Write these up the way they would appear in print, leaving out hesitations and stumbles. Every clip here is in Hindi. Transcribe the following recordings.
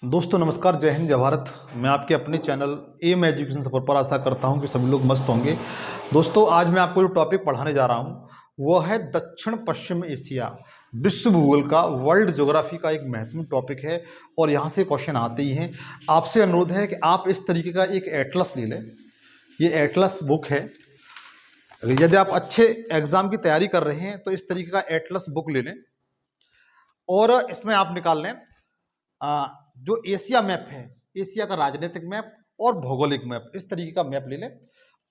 दोस्तों नमस्कार, जय हिंद, जय भारत। मैं आपके अपने चैनल एम एजुकेशन सफर पर आशा करता हूं कि सभी लोग मस्त होंगे। दोस्तों आज मैं आपको जो टॉपिक पढ़ाने जा रहा हूं वो है दक्षिण पश्चिम एशिया, विश्व भूगोल का, वर्ल्ड ज्योग्राफी का एक महत्वपूर्ण टॉपिक है और यहाँ से क्वेश्चन आते ही हैं। आपसे अनुरोध है कि आप इस तरीके का एक एटलस ले लें। ये एटलस बुक है। यदि आप अच्छे एग्जाम की तैयारी कर रहे हैं तो इस तरीके का एटलस बुक ले लें और इसमें आप निकाल लें जो एशिया मैप है, एशिया का राजनीतिक मैप और भौगोलिक मैप, इस तरीके का मैप ले लें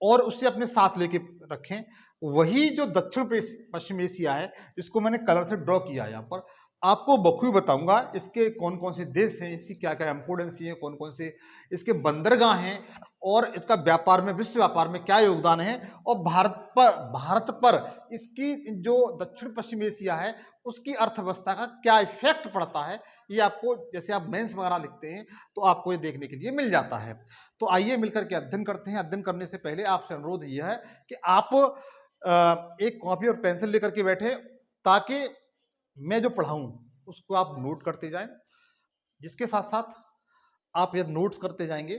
और उसे अपने साथ लेके रखें। वही जो दक्षिण पश्चिम एशिया है, इसको मैंने कलर से ड्रॉ किया है यहाँ पर। आपको बखूबी बताऊंगा इसके कौन कौन से देश हैं, इसकी क्या क्या इंपोर्टेंसी है, कौन कौन से इसके बंदरगाह हैं और इसका व्यापार में, विश्व व्यापार में क्या योगदान है और भारत पर इसकी जो दक्षिण पश्चिम एशिया है उसकी अर्थव्यवस्था का क्या इफेक्ट पड़ता है। ये आपको, जैसे आप मेंस वगैरह लिखते हैं तो आपको ये देखने के लिए मिल जाता है। तो आइए मिलकर के अध्ययन करते हैं। अध्ययन करने से पहले आपसे अनुरोध यह है कि आप एक कॉपी और पेंसिल लेकर के बैठे, ताकि मैं जो पढ़ाऊं उसको आप नोट करते जाएं। जिसके साथ साथ आप यदि नोट्स करते जाएंगे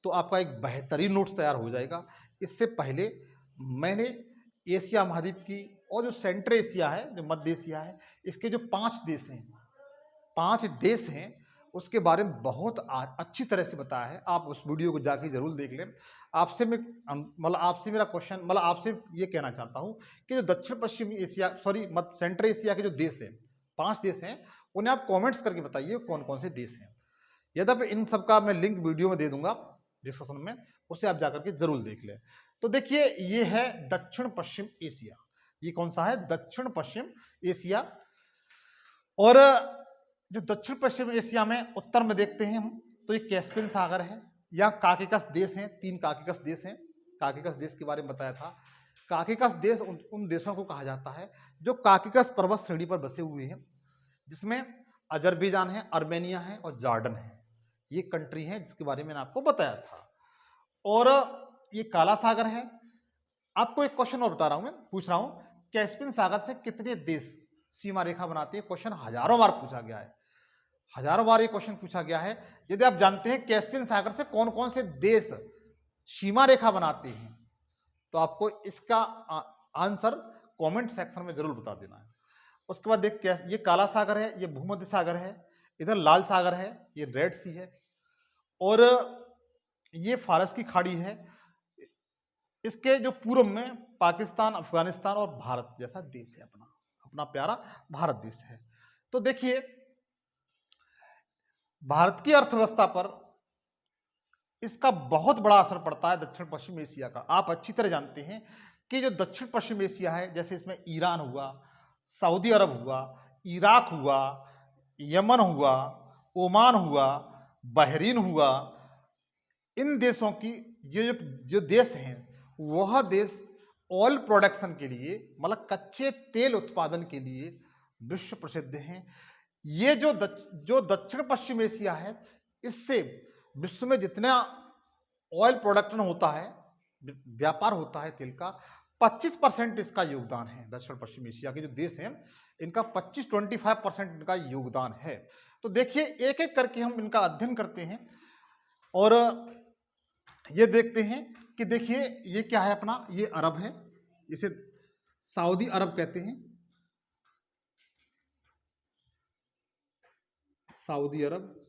तो आपका एक बेहतरीन नोट्स तैयार हो जाएगा। इससे पहले मैंने एशिया महाद्वीप की और जो सेंट्रल एशिया है, जो मध्य एशिया है, इसके जो 5 देश हैं उसके बारे में बहुत अच्छी तरह से बताया है। आप उस वीडियो को जाके जरूर देख लें। आपसे मैं आपसे मेरा क्वेश्चन, आपसे ये कहना चाहता हूँ कि जो दक्षिण पश्चिमी एशिया, मध्य सेंट्रल एशिया के जो देश हैं, 5 देश हैं, उन्हें आप कमेंट्स करके बताइए कौन कौन से देश हैं। यद्यपि इन सब का मैं लिंक वीडियो में दे दूंगा डिस्कशन में, उसे आप जाकर के जरूर देख लें। तो देखिए, ये है दक्षिण पश्चिम एशिया। ये कौन सा है? दक्षिण पश्चिम एशिया। और जो दक्षिण पश्चिम एशिया में उत्तर में देखते हैं हम, तो ये कैस्पियन सागर है, या काकेकस देश हैं, 3 काकेकस देश हैं। काकेकस देश के बारे में बताया था। काकेकस देश उन देशों को कहा जाता है जो काकेकस पर्वत श्रेणी पर बसे हुए हैं, जिसमें अजरबैजान है, अर्मेनिया है और जॉर्डन है। ये कंट्री है जिसके बारे में मैंने आपको बताया था। और ये काला सागर है। आपको एक क्वेश्चन और बता रहा हूं, मैं पूछ रहा हूं, कैस्पियन सागर से कितने देश सीमा रेखा बनाते हैं? क्वेश्चन हजारों बार पूछा गया है, हजारों बार ये क्वेश्चन पूछा गया है। यदि आप जानते हैं कैस्पियन सागर से कौन कौन से देश सीमा रेखा बनाते हैं, तो आपको इसका आंसर कमेंट सेक्शन में जरूर बता देना है। उसके बाद देख, ये काला सागर है, ये भूमध्य सागर है, इधर लाल सागर है, ये रेड सी है, और ये फारस की खाड़ी है। इसके जो पूर्व में पाकिस्तान, अफगानिस्तान और भारत जैसा देश है, अपना प्यारा भारत देश है। तो देखिए, भारत की अर्थव्यवस्था पर इसका बहुत बड़ा असर पड़ता है दक्षिण पश्चिम एशिया का। आप अच्छी तरह जानते हैं कि जो दक्षिण पश्चिम एशिया है, जैसे इसमें ईरान हुआ, सऊदी अरब हुआ, इराक हुआ, यमन हुआ, ओमान हुआ, बहरीन हुआ, इन देशों की ये जो देश हैं, वह देश ऑयल प्रोडक्शन के लिए, मतलब कच्चे तेल उत्पादन के लिए विश्व प्रसिद्ध हैं। ये जो दक्षिण पश्चिम एशिया है, इससे विश्व में जितना ऑयल प्रोडक्शन होता है, व्यापार होता है तेल का, 25% इसका योगदान है। दक्षिण पश्चिम एशिया के जो देश हैं, इनका 25% इनका योगदान है। तो देखिए, एक एक करके हम इनका अध्ययन करते हैं और ये देखते हैं कि देखिए, ये क्या है अपना, ये अरब है, इसे सऊदी अरब कहते हैं, सऊदी अरब।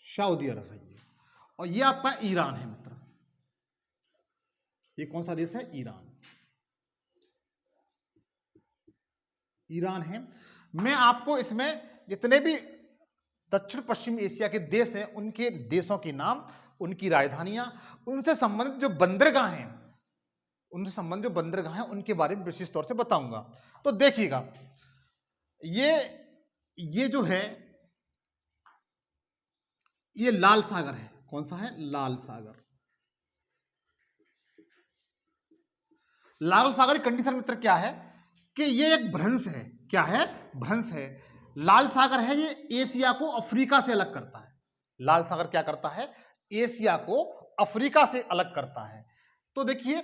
सऊदी अरब है ये, और ये आपका ईरान है मित्र। ये कौन सा देश है? ईरान। ईरान है। मैं आपको इसमें जितने भी दक्षिण पश्चिम एशिया के देश हैं, उनके देशों के नाम, उनकी राजधानियां, उनसे संबंधित जो बंदरगाह हैं, उनके बारे में विशेष तौर से बताऊंगा। तो देखिएगा, ये जो है, ये लाल सागर है। कौन सा है? लाल सागर। लाल सागर की कंडीशन मित्र क्या है कि ये एक भ्रंश है। क्या है? भ्रंश है। लाल सागर है, ये एशिया को अफ्रीका से अलग करता है। लाल सागर क्या करता है? एशिया को अफ्रीका से अलग करता है। तो देखिए,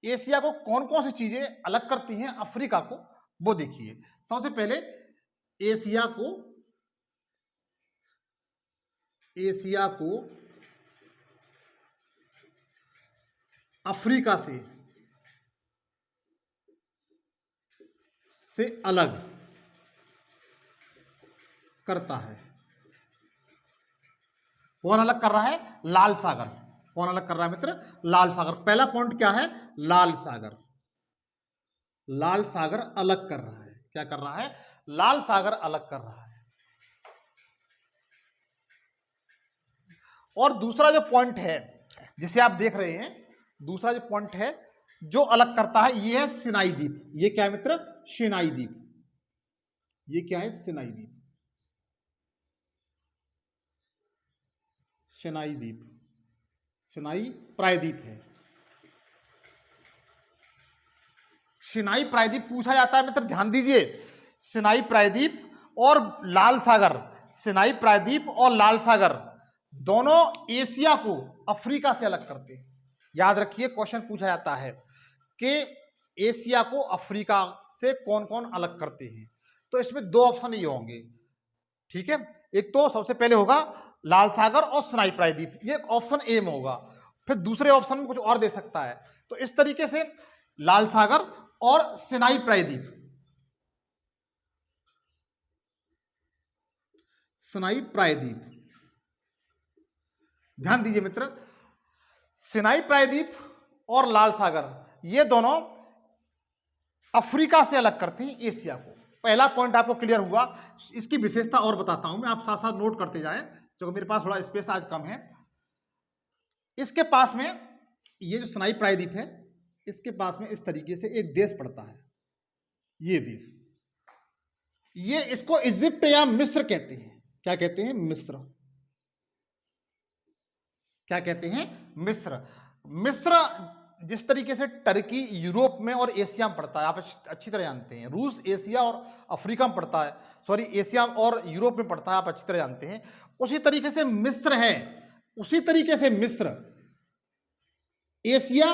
एशिया को कौन कौन सी चीजें अलग करती हैं अफ्रीका को, वो देखिए। सबसे पहले एशिया को अफ्रीका से अलग करता है। कौन अलग कर रहा है? लाल सागर। कौन अलग कर रहा है मित्र? लाल सागर। पहला पॉइंट क्या है? लाल सागर। लाल सागर अलग कर रहा है। क्या कर रहा है? लाल सागर अलग कर रहा है। और दूसरा जो पॉइंट है जिसे आप देख रहे हैं, दूसरा जो पॉइंट है जो अलग करता है, ये है सिनाई द्वीप। ये क्या है मित्र? सिनाई द्वीप। ये क्या है? सिनाई द्वीप। सिनाई द्वीप, सिनाई प्रायद्वीप है। सिनाई प्रायद्वीप पूछा जाता है मित्र, ध्यान दीजिए। सिनाई प्रायद्वीप और लाल सागर, सिनाई प्रायद्वीप और लाल सागर दोनों एशिया को अफ्रीका से अलग करते हैं। याद रखिए, क्वेश्चन पूछा जाता है कि एशिया को अफ्रीका से कौन कौन अलग करते हैं। तो इसमें दो ऑप्शन ये होंगे, ठीक है। एक तो सबसे पहले होगा लाल सागर और सिनाई प्रायद्वीप, ये ऑप्शन ए में होगा। फिर दूसरे ऑप्शन में कुछ और दे सकता है। तो इस तरीके से लाल सागर और सिनाई प्रायद्वीप, सिनाई प्रायद्वीप, ध्यान दीजिए मित्र, सिनाई प्रायद्वीप और लाल सागर ये दोनों अफ्रीका से अलग करते हैं एशिया को। पहला पॉइंट आपको क्लियर हुआ। इसकी विशेषता और बताता हूं मैं, आप साथ साथ नोट करते जाएं, क्योंकि मेरे पास थोड़ा स्पेस आज कम है। इसके पास में ये जो सिनाई प्रायद्वीप है, इसके पास में इस तरीके से एक देश पड़ता है। ये देश, ये इसको इजिप्ट या मिस्र कहते हैं। क्या कहते हैं? मिस्र। क्या कहते हैं? मिस्र। मिस्र जिस तरीके से टर्की यूरोप में और एशिया में पड़ता है, आप अच्छी तरह जानते हैं। रूस एशिया और अफ्रीका में पड़ता है, सॉरी एशिया और यूरोप में पड़ता है, आप अच्छी तरह जानते हैं। उसी तरीके से मिस्र है, उसी तरीके से मिस्र एशिया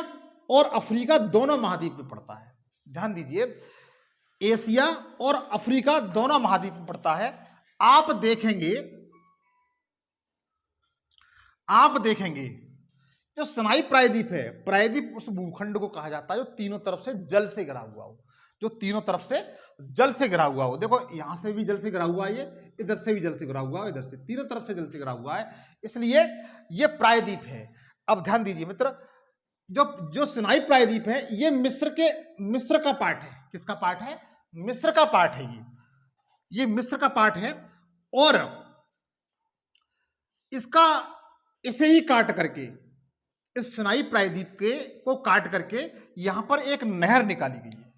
और अफ्रीका दोनों महाद्वीप में पड़ता है। ध्यान दीजिए, एशिया और अफ्रीका दोनों महाद्वीप में पड़ता है। आप देखेंगे जो सिनाई प्रायद्वीप है, प्रायद्वीप उस भूखंड को कहा जाता है जो तीनों तरफ से जल से घिरा हुआ हो, जो तीनों तरफ से जल से घिरा हुआ हो। देखो, यहां से भी जल से घिरा हुआ है, ये इधर से भी जल से घिरा हुआ है, इधर से, तीनों तरफ से जल से घिरा हुआ है, इसलिए ये प्रायद्वीप है। अब ध्यान दीजिए मित्र, जो सिनाई प्रायद्वीप है ये मिस्र का पार्ट है। किसका पार्ट है? मिस्र का पार्ट है। ये मिस्र का पार्ट है। और इसे ही काट करके, इस सिनाई प्रायद्वीप को काट करके यहां पर एक नहर निकाली गई है।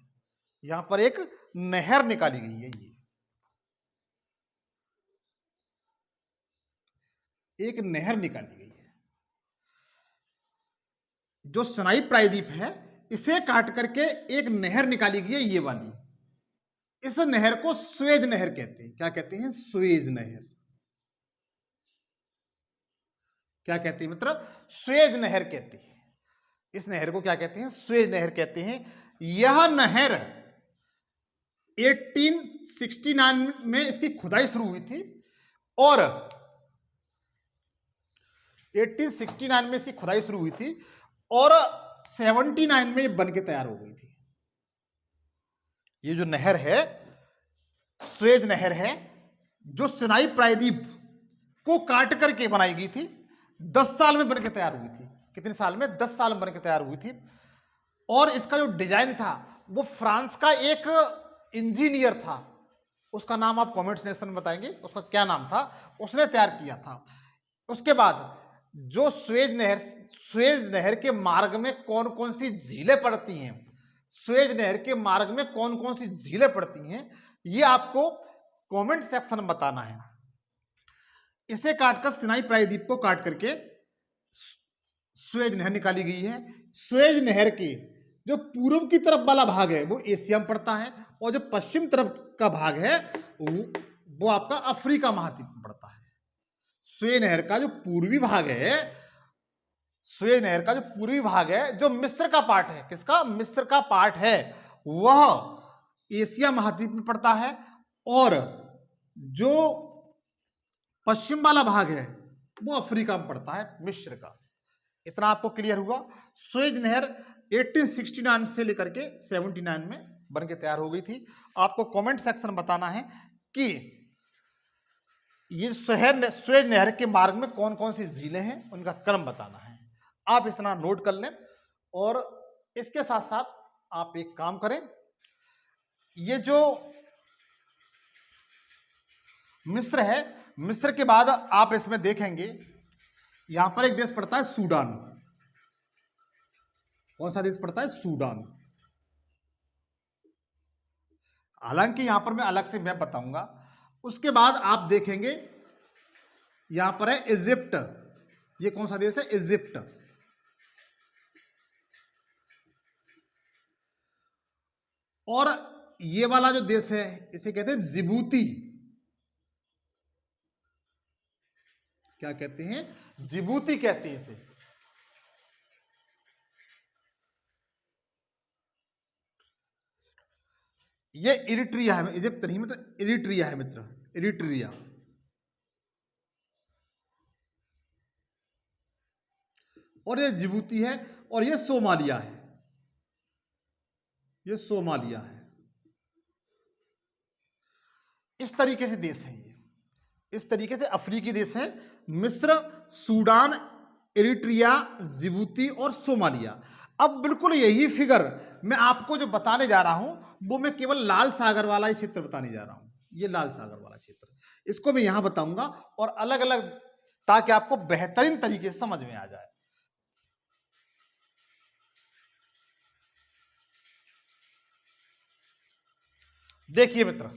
यहां पर एक नहर निकाली गई है। ये एक नहर निकाली गई है। जो सिनाई प्रायद्वीप है इसे काट करके एक नहर निकाली गई है, ये वाली। इस नहर को सुएज नहर कहते हैं। क्या कहते हैं? सुएज नहर। क्या कहते हैं मित्र? सुएज नहर कहते हैं। इस नहर को क्या कहते हैं? सुएज नहर कहते हैं। यह नहर 1869 में इसकी खुदाई शुरू हुई थी और 1869 में इसकी खुदाई शुरू हुई थी और 79 में बन के तैयार हो गई थी। ये जो नहर है, सुएज नहर है, जो सिनाई प्रायद्वीप को काट करके बनाई गई थी। 10 साल में बनकर तैयार हुई थी। कितने साल में? 10 साल में बनकर तैयार हुई थी। और इसका जो डिजाइन था वो फ्रांस का एक इंजीनियर था, उसका नाम आप कमेंट सेक्शन में बताएंगे उसका क्या नाम था, उसने तैयार किया था। उसके बाद जो सुएज नहर के मार्ग में कौन कौन सी झीलें पड़ती हैं, सुएज नहर के मार्ग में कौन कौन सी झीलें पड़ती हैं, ये आपको कमेंट सेक्शन में बताना है। इसे काटकर, सिनाई प्रायद्वीप को काट करके सुएज नहर निकाली गई है। सुएज नहर के जो पूर्व की तरफ वाला भाग है वो एशिया में पड़ता है और जो पश्चिम तरफ का भाग है वो आपका अफ्रीका महाद्वीप में पड़ता है। सुएज नहर का जो पूर्वी भाग है, सुएज नहर का जो पूर्वी भाग है, जो मिस्र का पार्ट है, किसका? मिस्र का पार्ट है, वह एशिया महाद्वीप में पड़ता है, और जो पश्चिम वाला भाग है वो अफ्रीका में पड़ता है, मिस्र का। इतना आपको क्लियर हुआ। सुएज नहर 1869 से लेकर के 79 में बन के तैयार हो गई थी। आपको कमेंट सेक्शन में बताना है कि ये सुएज नहर के मार्ग में कौन कौन सी झीलें हैं, उनका क्रम बताना है। आप इस तरह नोट कर लें, और इसके साथ साथ आप एक काम करें, ये जो मिस्र है, मिस्र के बाद आप इसमें देखेंगे यहां पर एक देश पड़ता है सूडान। कौन सा देश पड़ता है? सूडान। हालांकि यहां पर मैं अलग से मैप बताऊंगा। उसके बाद आप देखेंगे यहां पर है इजिप्ट। ये कौन सा देश है? इजिप्ट। और ये वाला जो देश है इसे कहते हैं जिबूती। क्या कहते हैं? जिबूती कहते हैं इसे। ये इरिट्रिया है, इजिप्त नहीं मित्र, इरिट्रिया है मित्र, इरिट्रिया। और ये जिबूती है, और ये सोमालिया है, ये सोमालिया है। इस तरीके से देश है ये, इस तरीके से अफ्रीकी देश है मिस्र, सूडान, इरिट्रिया, जिबूती और सोमालिया। अब बिल्कुल यही फिगर मैं आपको जो बताने जा रहा हूं वो मैं केवल लाल सागर वाला ही क्षेत्र बताने जा रहा हूं। ये लाल सागर वाला क्षेत्र, इसको मैं यहां बताऊंगा, और अलग अलग, ताकि आपको बेहतरीन तरीके से समझ में आ जाए। देखिए मित्र,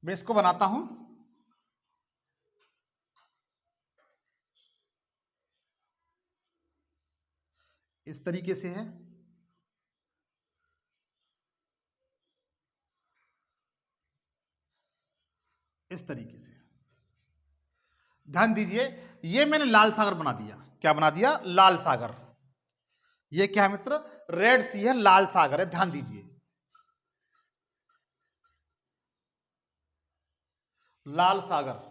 मैं इसको बनाता हूं। इस तरीके से है, इस तरीके से। ध्यान दीजिए, ये मैंने लाल सागर बना दिया। क्या बना दिया? लाल सागर। ये क्या है मित्र? रेड सी है, लाल सागर है। ध्यान दीजिए, लाल सागर।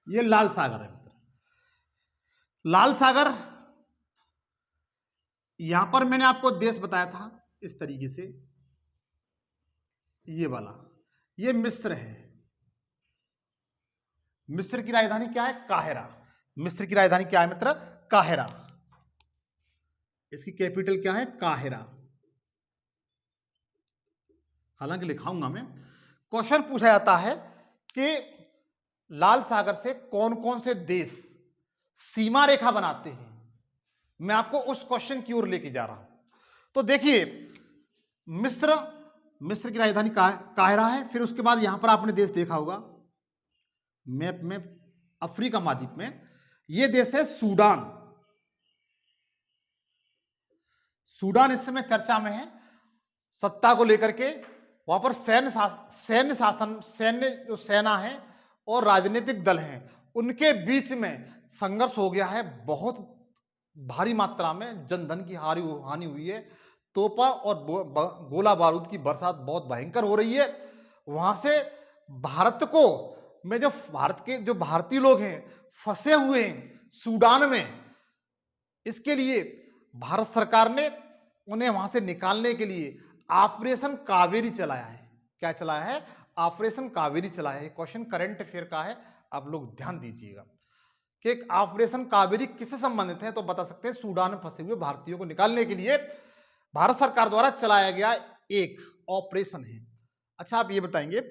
ये लाल सागर है मित्र। लाल सागर, यहां पर मैंने आपको देश बताया था इस तरीके से, ये वाला, ये मिस्र है। मिस्र की राजधानी क्या है? काहिरा। मिस्र की राजधानी क्या है मित्र? काहिरा। इसकी कैपिटल क्या है? काहिरा। हालांकि लिखाऊंगा मैं। क्वेश्चन पूछा जाता है कि लाल सागर से कौन कौन से देश सीमा रेखा बनाते हैं। मैं आपको उस क्वेश्चन की ओर लेके जा रहा हूं। तो देखिए, मिस्र, मिस्र की राजधानी काहिरा है। फिर उसके बाद यहां पर आपने देश देखा होगा मैप में, अफ्रीका महाद्वीप में यह देश है सूडान। सूडान इस समय चर्चा में है सत्ता को लेकर के। वहां पर सैन्य शासन, सैन्य जो सेना है और राजनीतिक दल हैं, उनके बीच में संघर्ष हो गया है। बहुत भारी मात्रा में जनधन की हानि हुई है। तोपा और गोला बारूद की बरसात बहुत भयंकर हो रही है। वहां से भारत को, में जो भारत के जो भारतीय लोग हैं फंसे हुए हैं सूडान में, इसके लिए भारत सरकार ने उन्हें वहां से निकालने के लिए ऑपरेशन कावेरी चलाया है। क्या चलाया है? ऑपरेशन कावेरी चलाया है। क्वेश्चन करंट अफेयर का है, आप लोग ध्यान दीजिएगा कि एक ऑपरेशन कावेरी किससे संबंधित है। तो बता सकते हैं सूडान में फंसे हुए भारतीयों को निकालने के लिए भारत सरकार द्वारा चलाया गया एक ऑपरेशन है। अच्छा, आप ये बताएंगे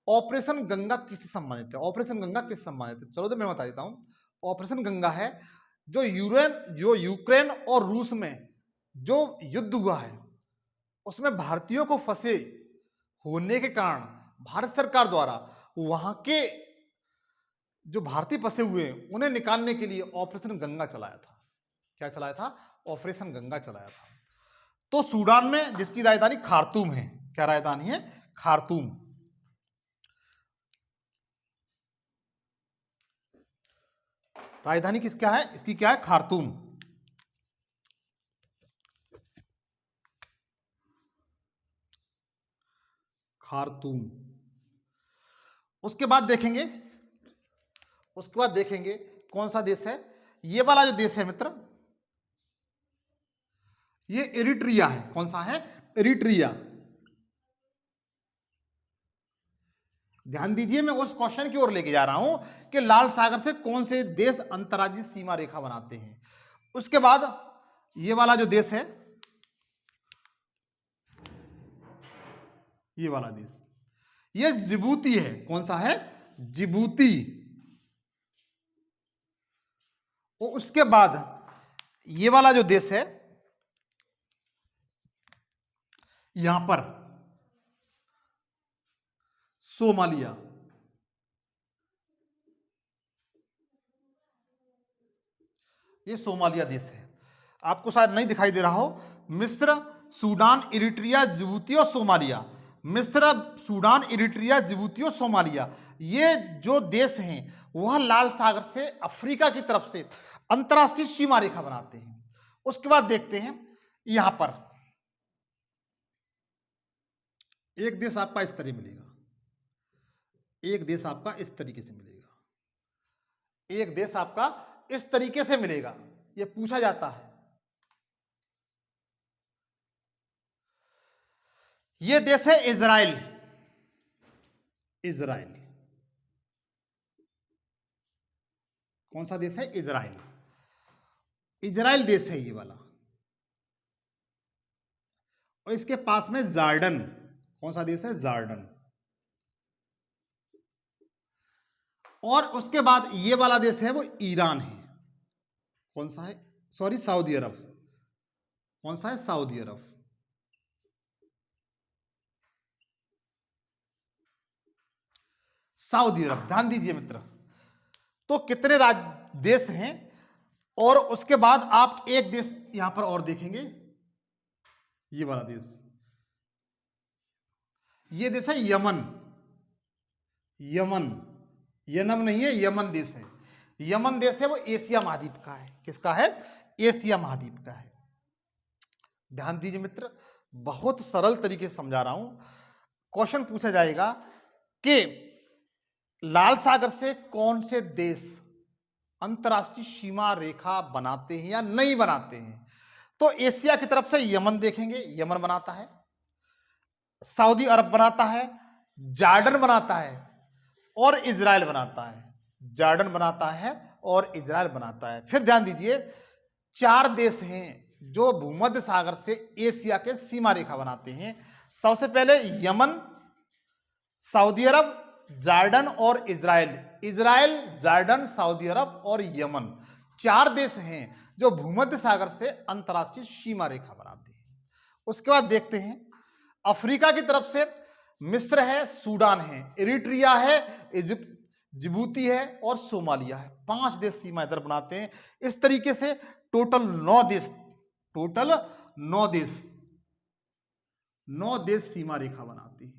ऑपरेशन गंगा किससे संबंधित है? ऑपरेशन गंगा किससे संबंधित है? चलो तो मैं बता देता हूं। ऑपरेशन गंगा है जो यूक्रेन और रूस में जो युद्ध हुआ है, उसमें भारतीयों को फंसे होने के कारण भारत सरकार द्वारा वहां के जो भारतीय फंसे हुए हैं उन्हें निकालने के लिए ऑपरेशन गंगा चलाया था। क्या चलाया था? ऑपरेशन गंगा चलाया था। तो सूडान में, जिसकी राजधानी खार्तूम है, क्या राजधानी है? खार्तूम। राजधानी किस क्या है इसकी, क्या है, खार्तूम। खार्तूम। उसके बाद देखेंगे, उसके बाद देखेंगे कौन सा देश है, ये वाला जो देश है मित्र, ये इरिट्रिया है। कौन सा है, इरिट्रिया। ध्यान दीजिए, मैं उस क्वेश्चन की ओर लेके जा रहा हूं कि लाल सागर से कौन से देश अंतर्राज्यीय सीमा रेखा बनाते हैं। उसके बाद ये वाला जो देश है, ये वाला देश, ये जिबूती है। कौन सा है, जिबूती। और उसके बाद ये वाला जो देश है यहां पर, सोमालिया। ये सोमालिया देश है, आपको शायद नहीं दिखाई दे रहा हो। मिस्र, सूडान, इरिट्रिया, जिबूती और सोमालिया। मिस्र, सूडान, इरिट्रिया, जिबूती और सोमालिया, ये जो देश हैं वह लाल सागर से अफ्रीका की तरफ से अंतरराष्ट्रीय सीमा रेखा बनाते हैं। उसके बाद देखते हैं यहां पर एक देश आपका इस तरह मिलेगा, एक देश आपका इस तरीके से मिलेगा, एक देश आपका इस तरीके से मिलेगा। यह पूछा जाता है। यह देश है इजराइल। इजराइल कौन सा देश है, इजराइल। इजराइल देश है ये वाला। और इसके पास में जॉर्डन। कौन सा देश है, जॉर्डन। और उसके बाद ये वाला देश है वो ईरान है। कौन सा है, सॉरी, सऊदी अरब। कौन सा है, सऊदी अरब। सऊदी अरब। ध्यान दीजिए मित्र, तो कितने देश हैं। और उसके बाद आप एक देश यहां पर और देखेंगे, ये वाला देश, ये देश है यमन। यमन, यमन नहीं है, यमन देश है। यमन देश है वो एशिया महाद्वीप का है। किसका है, एशिया महाद्वीप का है। ध्यान दीजिए मित्र, बहुत सरल तरीके से समझा रहा हूं। क्वेश्चन पूछा जाएगा कि लाल सागर से कौन से देश अंतरराष्ट्रीय सीमा रेखा बनाते हैं या नहीं बनाते हैं, तो एशिया की तरफ से यमन देखेंगे, यमन बनाता है। सऊदी अरब बनाता है, जॉर्डन बनाता है और इजराइल बनाता है। जॉर्डन बनाता है और इजराइल बनाता है। फिर ध्यान दीजिए, 4 देश हैं जो भूमध्य सागर से एशिया के सीमा रेखा बनाते हैं। सबसे पहले यमन, सऊदी अरब, जॉर्डन और इजराइल। इजराइल, जॉर्डन, सऊदी अरब और यमन, 4 देश हैं जो भूमध्य सागर से अंतरराष्ट्रीय सीमा रेखा बनाते हैं। उसके बाद देखते हैं अफ्रीका की तरफ से मिस्र है, सूडान है, इरिट्रिया है, इजिप्ट, जिबूती है और सोमालिया है। 5 देश सीमा इधर बनाते हैं। इस तरीके से टोटल 9 देश, टोटल 9 देश, 9 देश सीमा रेखा बनाते हैं।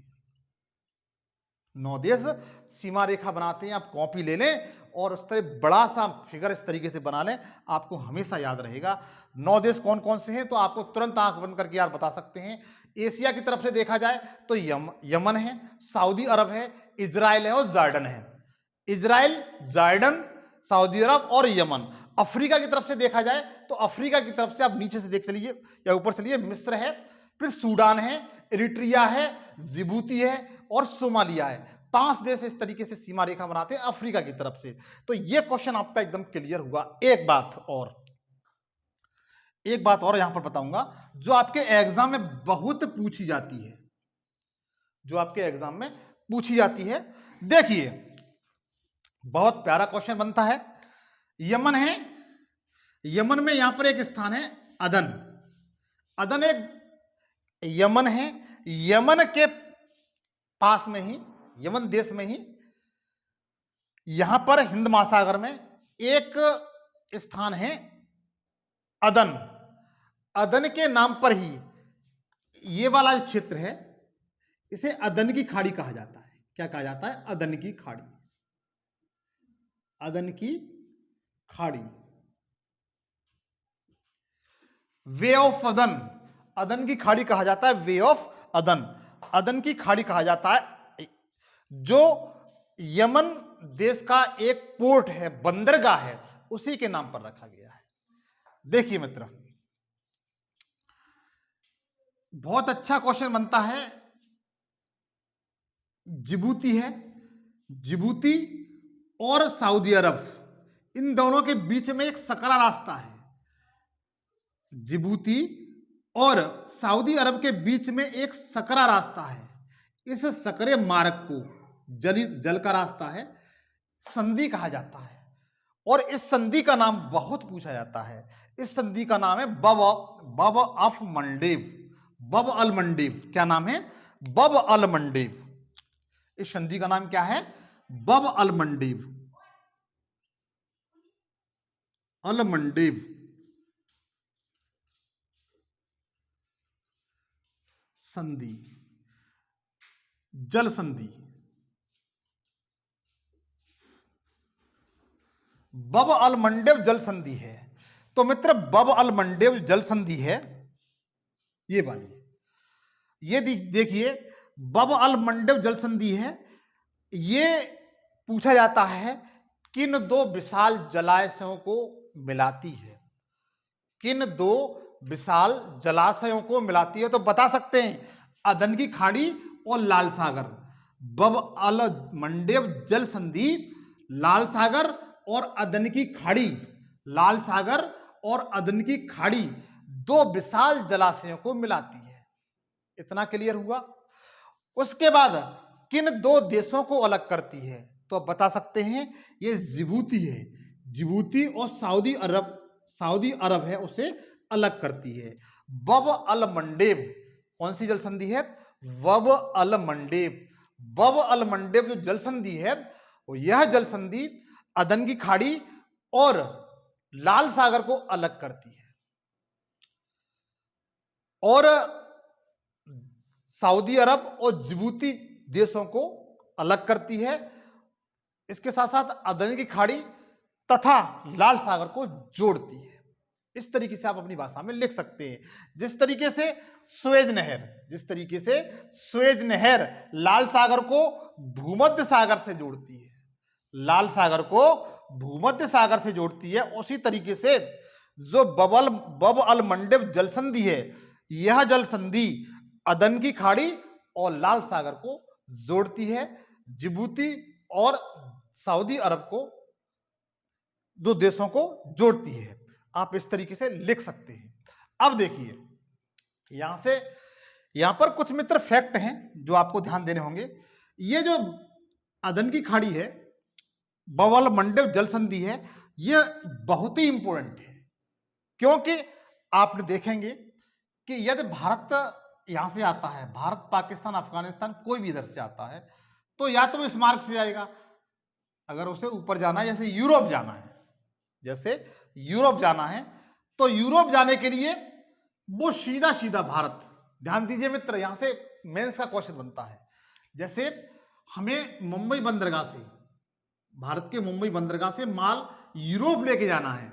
9 देश सीमा रेखा बनाते हैं। आप कॉपी ले लें और उस तरह बड़ा सा फिगर इस तरीके से बना लें, आपको हमेशा याद रहेगा। 9 देश कौन कौन से हैं तो आपको तुरंत आंख बंद करके यार बता सकते हैं। एशिया की तरफ से देखा जाए तो यमन है, सऊदी अरब है, इजराइल है और जॉर्डन है। इजराइल, जॉर्डन, सऊदी अरब और यमन। अफ्रीका की तरफ से देखा जाए तो अफ्रीका की तरफ से आप नीचे से देख चलिए या ऊपर से लिए, मिस्र है, फिर सूडान है, इरिट्रिया है, जिबूती है और सोमालिया है। 5 देश इस तरीके से सीमा रेखा बनाते हैं अफ्रीका की तरफ से। तो यह क्वेश्चन आपका एकदम क्लियर हुआ। एक बात और यहां पर बताऊंगा जो आपके एग्जाम में बहुत पूछी जाती है, जो आपके एग्जाम में पूछी जाती है। देखिए, बहुत प्यारा क्वेश्चन बनता है। यमन है, यमन में यहां पर एक स्थान है अदन। अदन एक यमन है। यमन के पास में ही, यमन देश में ही, यहां पर हिंद महासागर में एक स्थान है अदन। अदन के नाम पर ही ये वाला जो क्षेत्र है इसे अदन की खाड़ी कहा जाता है। क्या कहा जाता है, अदन की खाड़ी। अदन की खाड़ी। वे ऑफ अदन, अदन की खाड़ी कहा जाता है वे ऑफ अदन, अदन की खाड़ी कहा जाता है, जो यमन देश का एक पोर्ट है, बंदरगाह है, उसी के नाम पर रखा गया है। देखिए मित्र, बहुत अच्छा क्वेश्चन बनता है। जिबूती है, जिबूती और सऊदी अरब, इन दोनों के बीच में एक सकरा रास्ता है। जिबूती और सऊदी अरब के बीच में एक सकरा रास्ता है। इस सकरे मार्ग को, जल का रास्ता है, संधि कहा जाता है। और इस संधि का नाम बहुत पूछा जाता है। इस संधि का नाम है बब ऑफ मंडेव, बब अल मंडेव। क्या नाम है? बब अल मंडेव। इस संधि का नाम क्या है? बब अल मंडेव, अल मंडेव संधि, जल संधि। बब अल मंडेव जल संधि है। तो मित्र, बब अल मंडेव जल संधि है ये वाली, ये देखिए, बब अल मंडेव जल संधि है। ये पूछा जाता है किन दो विशाल जलाशयों को मिलाती है, किन दो विशाल जलाशयों को मिलाती है। तो बता सकते हैं, अदन की खाड़ी और लाल सागर। बब अल मंडेव जल संधि लाल सागर और अदन की खाड़ी, लाल सागर और अदन की खाड़ी दो विशाल जलाशयों को मिलाती है। इतना क्लियर हुआ। उसके बाद किन दो देशों को अलग करती है? तो आप बता सकते हैं, ये जिबूती है, जिबूती और सऊदी अरब है, उसे अलग करती है। बब अल मंडेव कौन सी जल संधि है? बब अल मंडेव। बब अल मंडेव जो जल संधि है, वो यह जल संधि अदन की खाड़ी और लाल सागर को अलग करती है और सऊदी अरब और जिबूती देशों को अलग करती है। इसके साथ साथ अदन की खाड़ी तथा लाल सागर को जोड़ती है। इस तरीके से आप अपनी भाषा में लिख सकते हैं। जिस तरीके से सुएज नहर, जिस तरीके से सुएज नहर लाल सागर को भूमध्य सागर से जोड़ती है, लाल सागर को भूमध्य सागर से जोड़ती है, उसी तरीके से जो बब अल मंडेव जल संधि है, यह जल संधि अदन की खाड़ी और लाल सागर को जोड़ती है, जिबूती और सऊदी अरब को, दो देशों को जोड़ती है। आप इस तरीके से लिख सकते हैं। अब देखिए, यहां पर कुछ मित्र फैक्ट हैं जो आपको ध्यान देने होंगे। ये जो अदन की खाड़ी है, बब अल मंडेव जल संधि है, यह बहुत ही इंपॉर्टेंट है, क्योंकि आप देखेंगे कि यदि भारत यहां से आता है, भारत, पाकिस्तान, अफगानिस्तान, कोई भी इधर से आता है, तो या तो इस मार्ग से जाएगा, अगर उसे ऊपर जाना है, जैसे यूरोप जाना है, जैसे यूरोप जाना है, तो यूरोप जाने के लिए वो सीधा सीधा भारत, ध्यान दीजिए मित्र, यहां से मेंस का क्वेश्चन बनता है। जैसे हमें मुंबई बंदरगाह से, भारत के मुंबई बंदरगाह से माल यूरोप लेके जाना है,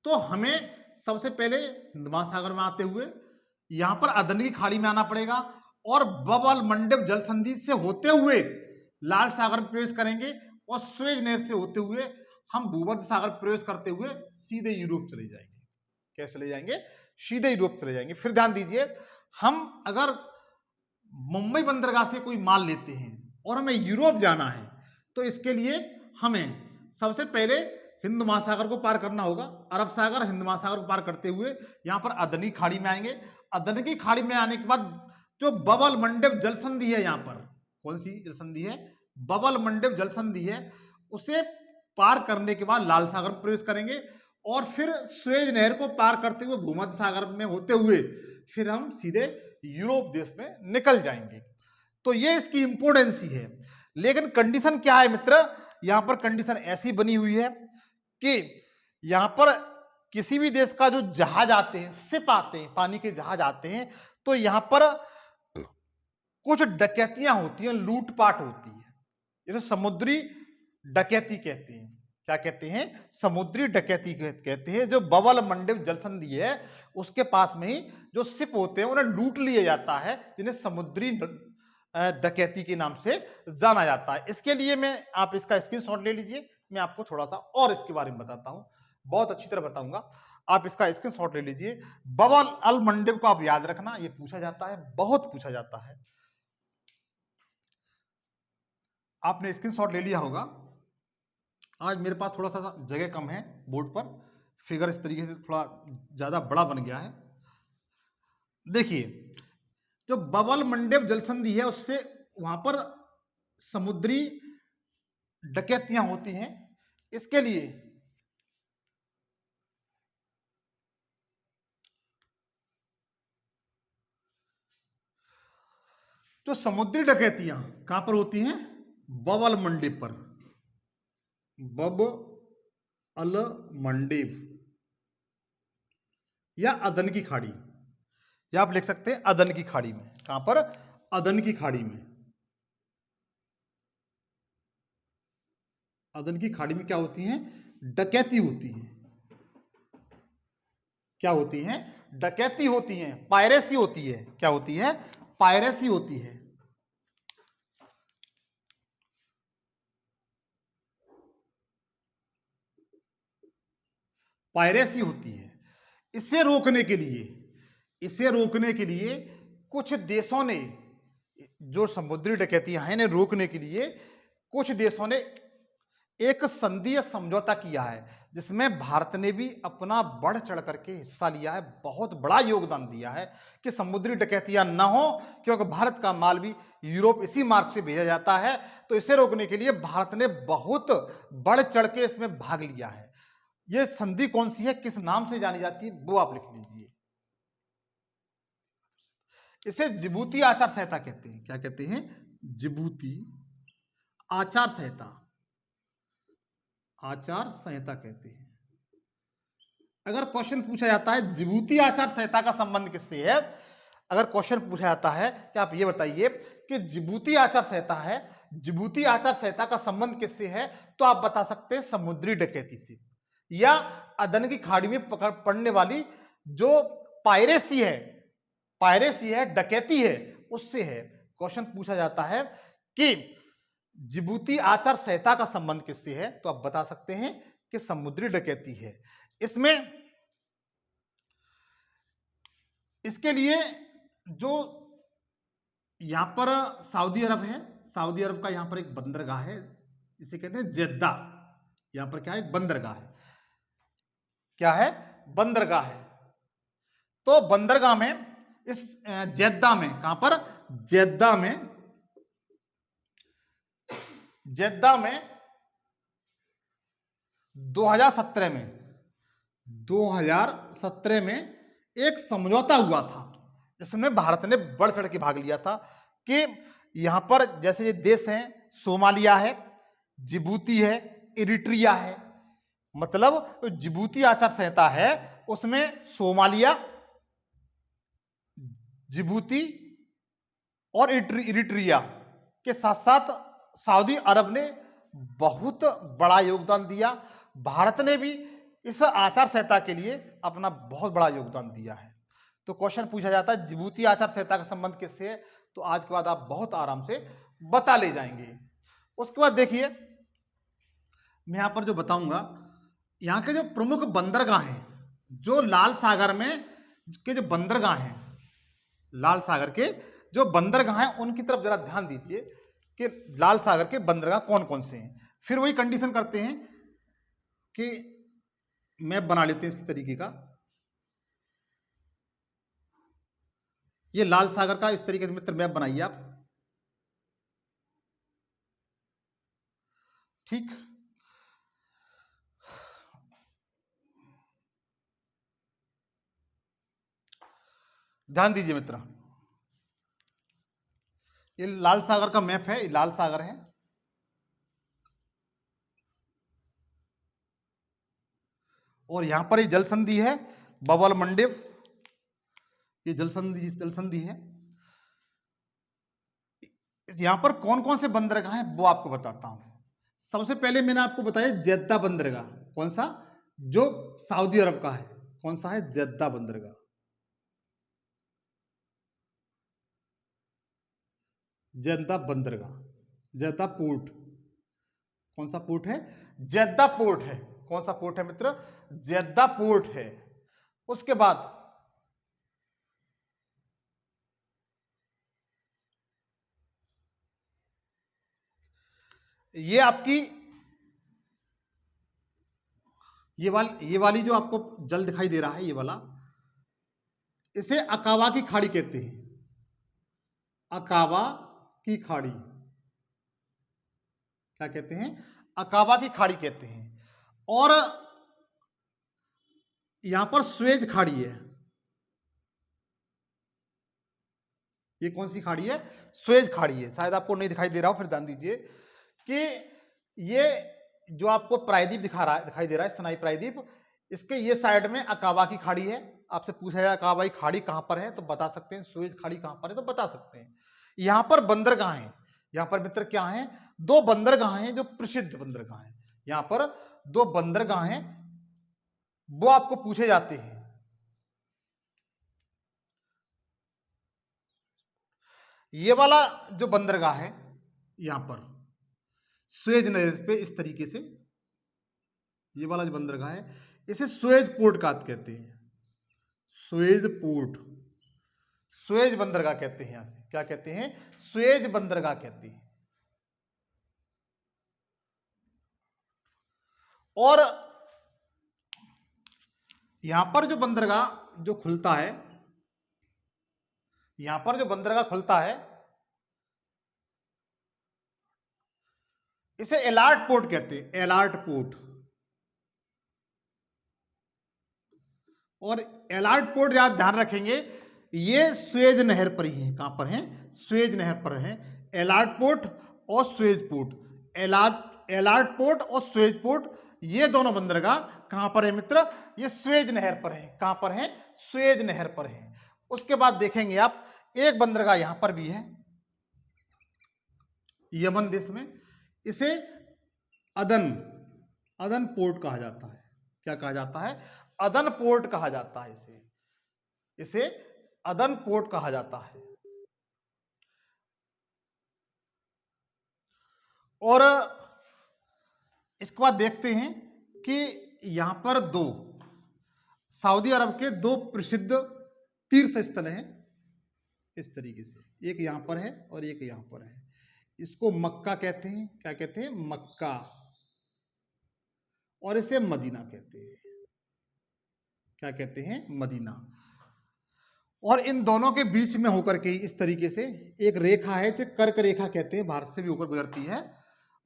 तो हमें सबसे पहले हिंद महासागर में आते हुए यहां पर अदन की खाड़ी में आना पड़ेगा और बब अल मंडेव जल संधि से होते हुए लाल सागर में प्रवेश करेंगे और सुएज नहर से होते हुए हम भूमध्य सागर प्रवेश करते हुए सीधे यूरोप चले जाएंगे। कैसे चले जाएंगे? सीधे यूरोप चले जाएंगे। फिर ध्यान दीजिए, हम अगर मुंबई बंदरगाह से कोई माल लेते हैं और हमें यूरोप जाना है, तो इसके लिए हमें सबसे पहले हिंद महासागर को पार करना होगा। अरब सागर, हिंद महासागर को पार करते हुए यहाँ पर अदनी खाड़ी में आएंगे। अदनी की खाड़ी में आने के बाद जो बब अल मंडेव जल संधि है, यहाँ पर कौन सी जल संधि है? बब अल मंडेव जल संधि है। उसे पार करने के बाद लाल सागर में प्रवेश करेंगे और फिर सुएज नहर को पार करते हुए भूमध्य सागर में होते हुए फिर हम सीधे यूरोप देश में निकल जाएंगे। तो ये इसकी इंपोर्टेंस ही है। लेकिन कंडीशन क्या है मित्र? यहां पर कंडीशन ऐसी बनी हुई है कि यहां पर किसी भी देश का जो जहाज आते हैं, शिप आते हैं, पानी के जहाज आते हैं, तो यहां पर कुछ डकैतियां होती हैं, लूटपाट होती है, इसे समुद्री डकैती कहते हैं। क्या कहते हैं, समुद्री डकैती कहते हैं। जो बवल मंडप जल संधि है उसके पास में ही जो शिप होते हैं उन्हें लूट लिया जाता है, जिन्हें समुद्री डकैती के नाम से जाना जाता है। इसके लिए मैं, आप इसका स्क्रीनशॉट ले लीजिए, मैं आपको थोड़ा सा और इसके बारे में बताता हूं, बहुत अच्छी तरह बताऊंगा। आप इसका स्क्रीनशॉट ले लीजिए। बवल अल मंडप को आप याद रखना, ये पूछा जाता है, बहुत पूछा जाता है। आपने स्क्रीनशॉट ले लिया होगा। आज मेरे पास थोड़ा सा जगह कम है बोर्ड पर, फिगर इस तरीके से थोड़ा ज्यादा बड़ा बन गया है। देखिए, जो बवल मंडप जल संधि है उससे वहां पर समुद्री डकैतियां होती हैं। इसके लिए जो समुद्री डकैतियां कहां पर होती हैं, बवल मंडप पर, बब अल मंडप या अदन की खाड़ी, या आप लिख सकते हैं अदन की खाड़ी में। कहां पर, अदन की खाड़ी में। अदन की खाड़ी में क्या होती हैं, डकैती होती है। क्या होती हैं, डकैती होती हैं, पायरेसी होती है। क्या होती है, पायरेसी होती है। पायरेसी होती है। इसे रोकने के लिए, इसे रोकने के लिए कुछ देशों ने, जो समुद्री डकैतियां हैं इन्हें रोकने के लिए कुछ देशों ने एक संधि या समझौता किया है, जिसमें भारत ने भी अपना बढ़ चढ़ करके हिस्सा लिया है, बहुत बड़ा योगदान दिया है कि समुद्री डकैतियां न हो, क्योंकि भारत का माल भी यूरोप इसी मार्ग से भेजा जाता है। तो इसे रोकने के लिए भारत ने बहुत बढ़ चढ़ के इसमें भाग लिया है। यह संधि कौन सी है, किस नाम से जानी जाती है, वो आप लिख लीजिए। इसे जिबूती आचार संहिता कहते हैं। क्या कहते हैं, जिबूती आचार संहिता, आचार संहिता कहते हैं। अगर क्वेश्चन पूछा जाता है जिबूती आचार संहिता का संबंध किससे है, अगर क्वेश्चन पूछा जाता है कि आप ये बताइए कि जिबूती आचार संहिता है, जिबूती आचार संहिता का संबंध किससे है, तो आप बता सकते हैं समुद्री डकैती से, या अदन की खाड़ी में पकड़ पड़ने वाली जो पायरेसी है, पायरेसी है, डकैती है, उससे है। क्वेश्चन पूछा जाता है कि जिबूती आचार संहिता का संबंध किससे है, तो आप बता सकते हैं कि समुद्री डकैती है। इसमें, इसके लिए जो यहां पर सऊदी अरब है, सऊदी अरब का यहां पर एक बंदरगाह है, इसे कहते हैं जेद्दा। यहां पर क्या है, एक बंदरगाह है। क्या है, बंदरगाह है। तो बंदरगाह में, इस जेद्दा में, कहां पर, जेद्दा में, जेद्दा में 2017 में, 2017 में एक समझौता हुआ था, इसमें भारत ने बढ़ चढ़ के भाग लिया था कि यहां पर जैसे ये देश हैं, सोमालिया है, जिबूती है, इरिट्रिया है। मतलब जिबूती आचार संहिता है उसमें सोमालिया, जिबूती और इरिट्रिया के साथ साथ सऊदी अरब ने बहुत बड़ा योगदान दिया। भारत ने भी इस आचार संहिता के लिए अपना बहुत बड़ा योगदान दिया है। तो क्वेश्चन पूछा जाता है जिबूती आचार संहिता का संबंध किससे है, तो आज के बाद आप बहुत आराम से बता ले जाएंगे। उसके बाद देखिए, मैं यहां पर जो बताऊंगा, यहां के जो प्रमुख बंदरगाह हैं, जो लाल सागर में के जो बंदरगाह हैं, लाल सागर के जो बंदरगाह हैं उनकी तरफ जरा ध्यान दीजिए कि लाल सागर के बंदरगाह कौन कौन से हैं। फिर वही कंडीशन करते हैं कि मैप बना लेते हैं इस तरीके का। ये लाल सागर का इस तरीके से मित्र मैप बनाइए आप, ठीक। ध्यान दीजिए मित्र, ये लाल सागर का मैप है, ये लाल सागर है। और यहां पर ये जल संधि है, बवल मंडप, ये जल संधि है। यहां पर कौन कौन से बंदरगाह हैं वो आपको बताता हूं। सबसे पहले मैंने आपको बताया जेद्दा बंदरगाह, कौन सा, जो सऊदी अरब का है, कौन सा है, जेद्दा बंदरगाह। जेद्दा बंदरगाह, जेद्दा पोर्ट, कौन सा पोर्ट है, जेद्दा पोर्ट है। कौन सा पोर्ट है मित्र, जेद्दा पोर्ट है। उसके बाद ये आपकी ये वाली जो आपको जल दिखाई दे रहा है, ये वाला, इसे अकावा की खाड़ी कहते हैं। अकावा की खाड़ी क्या कहते हैं, अकावा की खाड़ी कहते हैं। और यहां पर स्वेज खाड़ी है। ये कौन सी खाड़ी है, स्वेज खाड़ी है। शायद आपको नहीं दिखाई दे रहा हो, फिर ध्यान दीजिए कि ये जो आपको प्रायद्वीप दिखाई दे रहा है, सनाई प्रायद्वीप, इसके ये साइड में अकाबा की खाड़ी है। आपसे पूछा जाए अकाबा की खाड़ी कहां पर है, तो बता सकते हैं। सुएज खाड़ी कहां पर है, तो बता सकते हैं। यहां पर बंदरगाह हैं। यहां पर मित्र क्या है, दो बंदरगाह हैं जो प्रसिद्ध बंदरगाह हैं। यहां पर दो बंदरगाह हैं, वो आपको पूछे जाते हैं। ये वाला जो बंदरगाह है, यहां पर सुएज नहर पे इस तरीके से, ये वाला जो बंदरगाह है, इसे सुएज पोर्ट का कहते हैं। सुएज पोर्ट, सुएज बंदरगाह कहते हैं। यहां से क्या कहते हैं, सुएज बंदरगाह कहते हैं। और यहां पर जो बंदरगाह जो खुलता है, यहां पर जो बंदरगाह खुलता है, इसे एलार्ट पोर्ट कहते हैं। Alert port. और एलार्ट पोर्ट याद ध्यान रखेंगे, ये स्वेज नहर पर ही है। कहां पर है, स्वेज नहर पर है। एलार्ट पोर्ट और स्वेज पोर्ट, एलार्ट पोर्ट और स्वेज पोर्ट, ये दोनों बंदरगाह कहां पर है मित्र, ये स्वेज नहर पर है। कहां पर है, स्वेज नहर पर है। उसके बाद देखेंगे आप, एक बंदरगाह यहां पर भी है, यमन देश में। इसे अदन, अदन पोर्ट कहा जाता है। क्या कहा जाता है, अदन पोर्ट कहा जाता है। इसे अदन पोर्ट कहा जाता है। और इसके बाद देखते हैं कि यहां पर दो सऊदी अरब के दो प्रसिद्ध तीर्थ स्थल हैं इस तरीके से, एक यहां पर है और एक यहां पर है। इसको मक्का कहते हैं। क्या कहते हैं, मक्का। और इसे मदीना कहते हैं। क्या कहते हैं, मदीना। और इन दोनों के बीच में होकर के इस तरीके से एक रेखा है, इसे कर्क रेखा कहते हैं, भारत से भी होकर गुजरती है।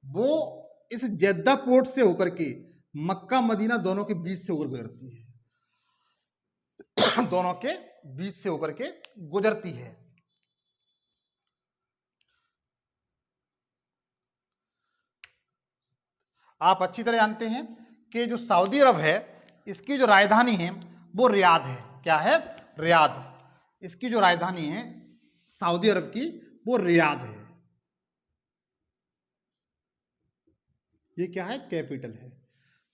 वो इस जेद्दा पोर्ट से होकर के मक्का मदीना दोनों के बीच से होकर गुजरती है। दोनों के बीच से होकर के गुजरती है। आप अच्छी तरह जानते हैं कि जो सऊदी अरब है, इसकी जो राजधानी है वो रियाद है। क्या है, रियाद। इसकी जो राजधानी है सऊदी अरब की, वो रियाद है। ये क्या है, कैपिटल है।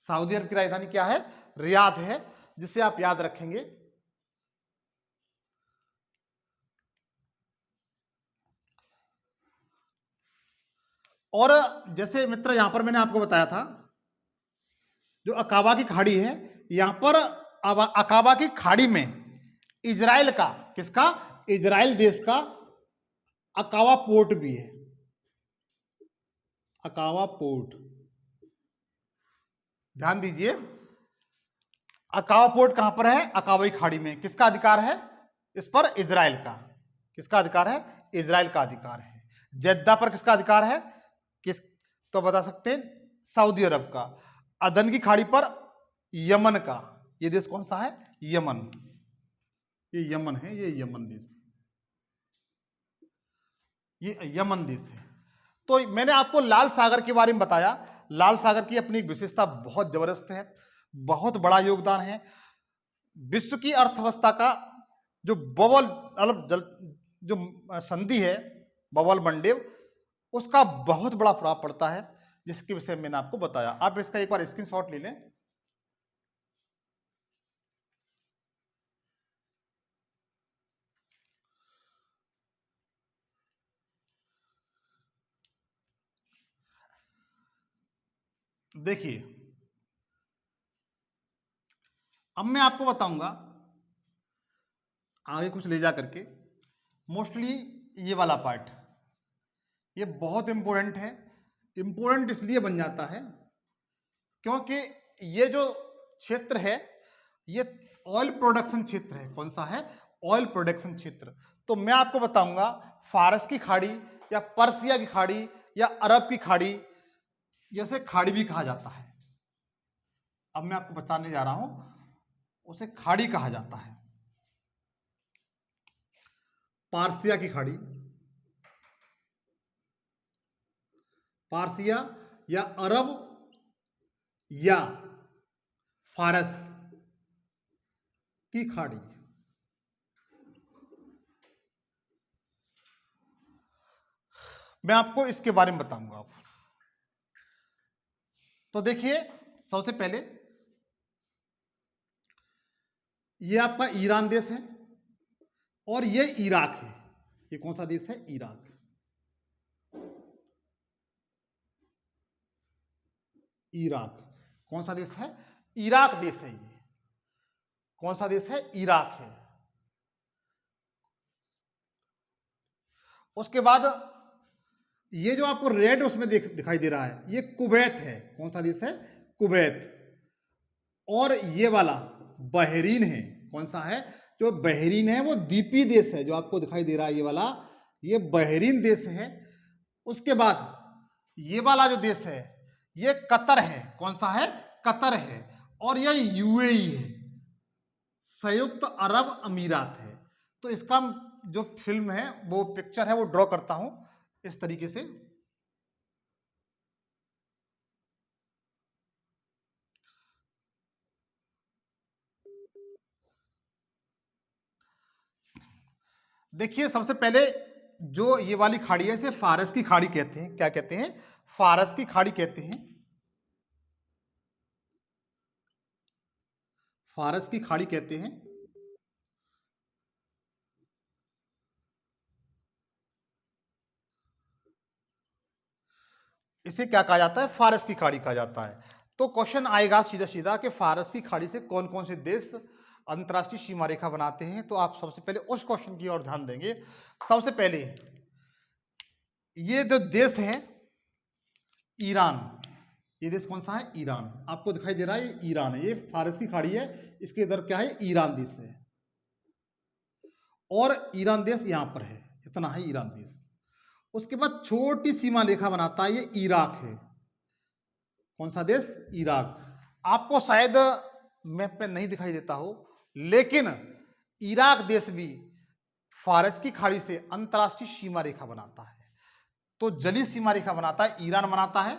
सऊदी अरब की राजधानी क्या है, रियाद है, जिसे आप याद रखेंगे। और जैसे मित्र यहां पर मैंने आपको बताया था, जो अकाबा की खाड़ी है, यहां पर अकाबा की खाड़ी में इजराइल का, किसका, इजराइल देश का अकावा पोर्ट भी है। अकावा पोर्ट, ध्यान दीजिए। अकावा पोर्ट कहां पर है, अकावा की खाड़ी में। किसका अधिकार है इस पर, इजराइल का। किसका अधिकार है, इजराइल का अधिकार है। जेद्दा पर किसका अधिकार है, किस, तो बता सकते हैं सऊदी अरब का। अदन की खाड़ी पर यमन का। ये देश कौन सा है, यमन। ये यमन है, ये यमन देश, ये यमन देश है। तो मैंने आपको लाल सागर के बारे में बताया। लाल सागर की अपनी विशेषता बहुत जबरदस्त है, बहुत बड़ा योगदान है। विश्व की अर्थव्यवस्था का जो बबल, मतलब जो संधि है, बबल मंडेव, उसका बहुत बड़ा प्रभाव पड़ता है। जिसके विषय में मैंने आपको बताया। आप इसका एक बार स्क्रीनशॉट ले लें। देखिए, अब मैं आपको बताऊंगा आगे कुछ ले जा करके। मोस्टली ये वाला पार्ट ये बहुत इंपॉर्टेंट है। इंपॉर्टेंट इसलिए बन जाता है क्योंकि ये जो क्षेत्र है ये ऑयल प्रोडक्शन क्षेत्र है। कौन सा है? ऑयल प्रोडक्शन क्षेत्र। तो मैं आपको बताऊंगा फारस की खाड़ी या पर्सिया की खाड़ी या अरब की खाड़ी, जैसे खाड़ी भी कहा जाता है। अब मैं आपको बताने जा रहा हूं, उसे खाड़ी कहा जाता है। पारसिया की खाड़ी, पारसिया या अरब या फारस की खाड़ी। मैं आपको इसके बारे में बताऊंगा अब। तो देखिए, सबसे पहले ये आपका ईरान देश है और ये इराक है। ये कौन सा देश है? इराक। इराक कौन सा देश है? इराक देश है ये। कौन सा देश है? इराक है। उसके बाद ये जो आपको रेड उसमें दिखाई दे रहा है, ये कुवैत है। कौन सा देश है? कुवैत। और ये वाला बहरीन है। कौन सा है? जो बहरीन है वो द्वीपीय देश है, जो आपको दिखाई दे रहा है ये वाला, ये बहरीन देश है। उसके बाद ये वाला जो देश है ये कतर है। कौन सा है? कतर है। और ये यूएई है, संयुक्त अरब अमीरात है। तो इसका जो फिल्म है, वो पिक्चर है, वो ड्रॉ करता हूं इस तरीके से। देखिए, सबसे पहले जो ये वाली खाड़ी है इसे फारस की खाड़ी कहते हैं। क्या कहते हैं? फारस की खाड़ी कहते हैं। फारस की खाड़ी कहते हैं। इसे क्या कहा जाता है? फारस की खाड़ी कहा जाता है। तो क्वेश्चन आएगा सीधा सीधा कि फारस की खाड़ी से कौन कौन से देश अंतरराष्ट्रीय सीमा रेखा बनाते हैं। तो आप सबसे पहले उस क्वेश्चन की ओर ध्यान देंगे। सबसे पहले ये जो देश है ईरान, ये देश कौन सा है? ईरान। आपको दिखाई दे रहा है ये ईरान है। ये फारस की खाड़ी है, इसके इधर क्या है? ईरान देश है। और ईरान देश यहां पर है, इतना है ईरान देश। उसके बाद छोटी सीमा रेखा बनाता है ये इराक है। कौन सा देश? इराक। आपको शायद मैप पे नहीं दिखाई देता हो, लेकिन इराक देश भी फारस की खाड़ी से अंतरराष्ट्रीय सीमा रेखा बनाता है। तो जलीय सीमा रेखा बनाता है ईरान बनाता है।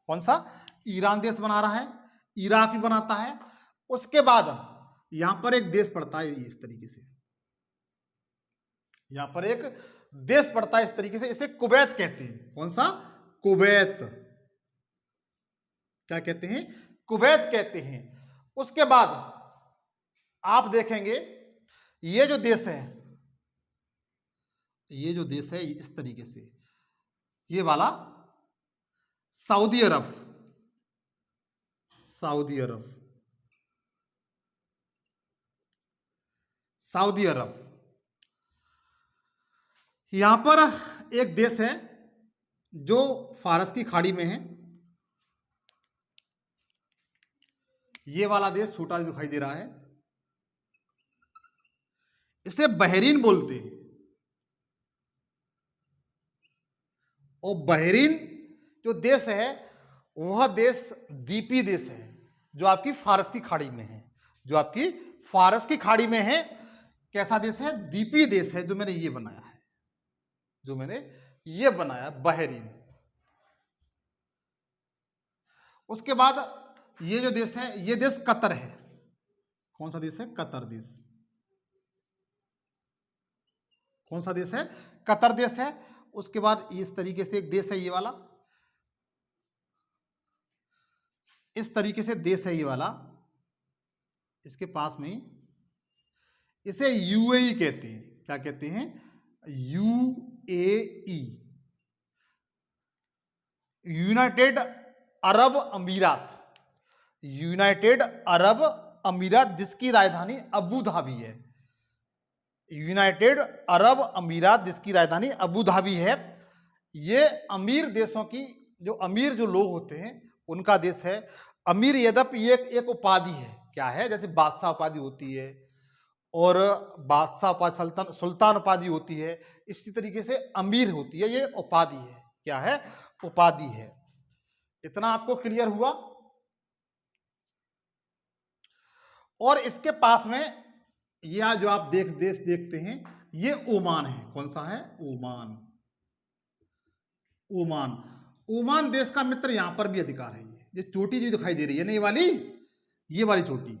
कौन सा? ईरान देश बना रहा है, इराक भी बनाता है। उसके बाद यहां पर एक देश पड़ता है इस तरीके से, यहां पर एक देश पड़ता है इस तरीके से, इसे कुवैत कहते हैं। कौन सा? कुवैत। क्या कहते हैं? कुवैत कहते हैं। उसके बाद आप देखेंगे ये जो देश है, ये जो देश है इस तरीके से, ये वाला सऊदी अरब। सऊदी अरब, सऊदी अरब। यहां पर एक देश है जो फारस की खाड़ी में है। ये वाला देश छोटा दिखाई दे रहा है, इसे बहरीन बोलते हैं। और बहरीन जो देश है वह देश द्वीपीय देश है, जो आपकी फारस की खाड़ी में है। जो आपकी फारस की खाड़ी में है, कैसा देश है? द्वीपीय देश है। जो मैंने ये बनाया है, जो मैंने ये बनाया बहरीन। उसके बाद ये जो देश है, ये देश कतर है। कौन सा देश है? कतर देश। कौन सा देश है? कतर देश है। उसके बाद इस तरीके से एक देश है ये वाला, इस तरीके से देश है ये वाला, इसके पास में ही, इसे यूएई कहते हैं। क्या कहते हैं? यूएई, यूनाइटेड अरब अमीरात। यूनाइटेड अरब अमीरात, जिसकी राजधानी अबू धाबी है। यूनाइटेड अरब अमीरात, जिसकी राजधानी अबू धाबी है। ये अमीर देशों की, जो अमीर जो लोग होते हैं उनका देश है। अमीर यद्यपि ये एक उपाधि है। क्या है? जैसे बादशाह उपाधि होती है और बादशाह उपाधि, सुल्तान उपाधि होती है, इसी तरीके से अमीर होती है, ये उपाधि है। क्या है? उपाधि है। इतना आपको क्लियर हुआ? और इसके पास में यह जो आप देश देखते हैं, ये ओमान है। कौन सा है? ओमान। ओमान, ओमान देश का मित्र यहां पर भी अधिकार है। ये चोटी जो दिखाई दे रही है ना, ये वाली चोटी,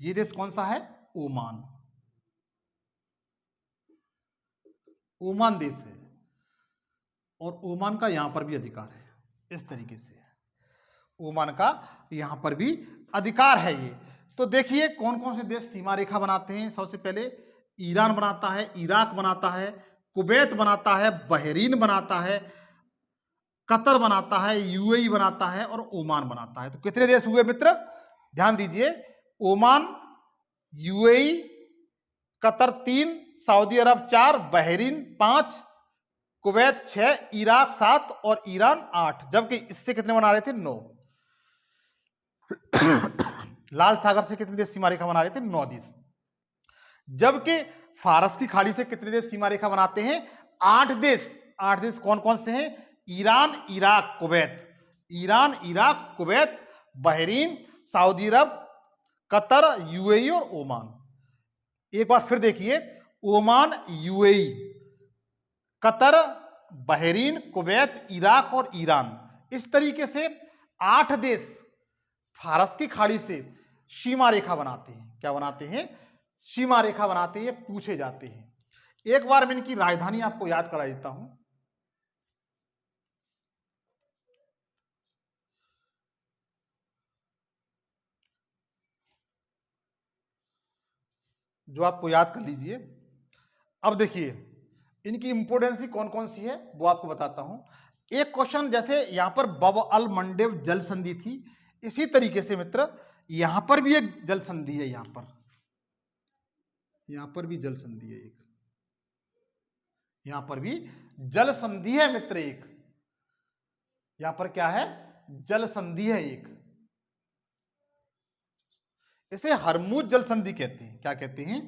ये देश कौन सा है? ओमान। ओमान देश है और ओमान का यहां पर भी अधिकार है। इस तरीके से ओमान का यहां पर भी अधिकार है। ये तो देखिए कौन कौन से देश सीमा रेखा बनाते हैं। सबसे पहले ईरान बनाता है, इराक बनाता है, कुवैत बनाता है, बहरीन बनाता है, कतर बनाता है, यूएई बनाता है और ओमान बनाता है। तो कितने देश हुए मित्र? ध्यान दीजिए, ओमान, यूएई, कतर 3, सऊदी अरब 4, बहरीन 5, कुवैत 6, इराक 7 और ईरान 8। जबकि इससे कितने बना रहे थे? 9। लाल सागर से कितने देश सीमा रेखा बना रहे थे? 9 देश। जबकि फारस की खाड़ी से कितने देश सीमा रेखा बनाते हैं? 8 देश। 8 देश कौन कौन से हैं? Iran, Iraq, Kuwait. Iran, Iraq, Kuwait, Bahrain, Saudi Arabia, Qatar, UAE और ओमान। एक बार फिर देखिए, Oman, UAE, Qatar, Bahrain, Kuwait, Iraq और ईरान। इस तरीके से 8 देश फारस की खाड़ी से सीमा रेखा बनाते हैं। क्या बनाते हैं? सीमा रेखा बनाते हैं, पूछे जाते हैं। एक बार मैं इनकी राजधानी आपको याद करा देता हूं। जो आपको याद कर लीजिए। अब देखिए इनकी इंपोर्टेंस कौन कौन सी है वो आपको बताता हूं। एक क्वेश्चन, जैसे यहां पर बब अल मंडेव जल संधि थी, इसी तरीके से मित्र यहां पर भी एक जल संधि है। यहां पर भी जल संधि है एक। यहां पर भी जल संधि है मित्र एक। यहां पर क्या है? जल संधि है एक। इसे हरमुज जल संधि कहते हैं। क्या कहते हैं?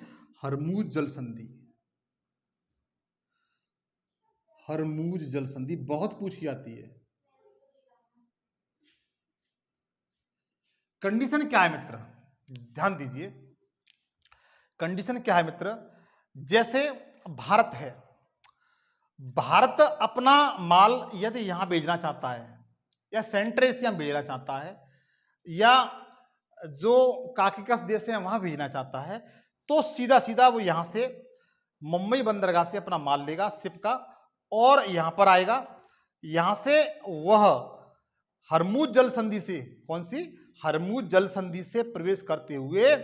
हरमुज जल संधि। हरमुज जल संधि बहुत पूछी जाती है। कंडीशन क्या है मित्र? ध्यान दीजिए, कंडीशन क्या है मित्र? जैसे भारत है, भारत अपना माल यदि यहां भेजना चाहता है या सेंट्रल एशिया में भेजना चाहता है या जो काकिकस देश है वहां भेजना चाहता है, तो सीधा सीधा वो यहां से मुंबई बंदरगाह से अपना माल लेगा शिप का और यहां पर आएगा। यहां से वह हरमुज जल संधि से, कौन सी? हरमुज जल संधि से प्रवेश करते हुए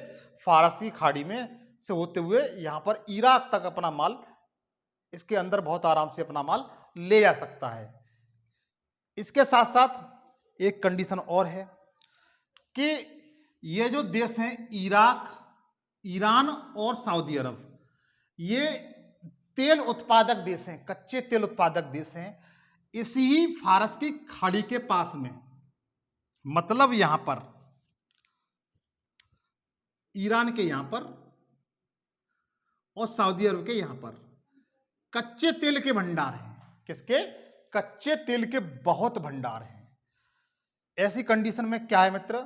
फारसी खाड़ी में से होते हुए यहां पर इराक तक अपना माल, इसके अंदर बहुत आराम से अपना माल ले जा सकता है। इसके साथ साथ एक कंडीशन और है कि ये जो देश हैं इराक, ईरान और सऊदी अरब, ये तेल उत्पादक देश हैं, कच्चे तेल उत्पादक देश हैं। इसी ही फारस की खाड़ी के पास में, मतलब यहां पर ईरान के यहां पर और सऊदी अरब के यहां पर कच्चे तेल के भंडार हैं। किसके? कच्चे तेल के बहुत भंडार हैं। ऐसी कंडीशन में क्या है मित्र?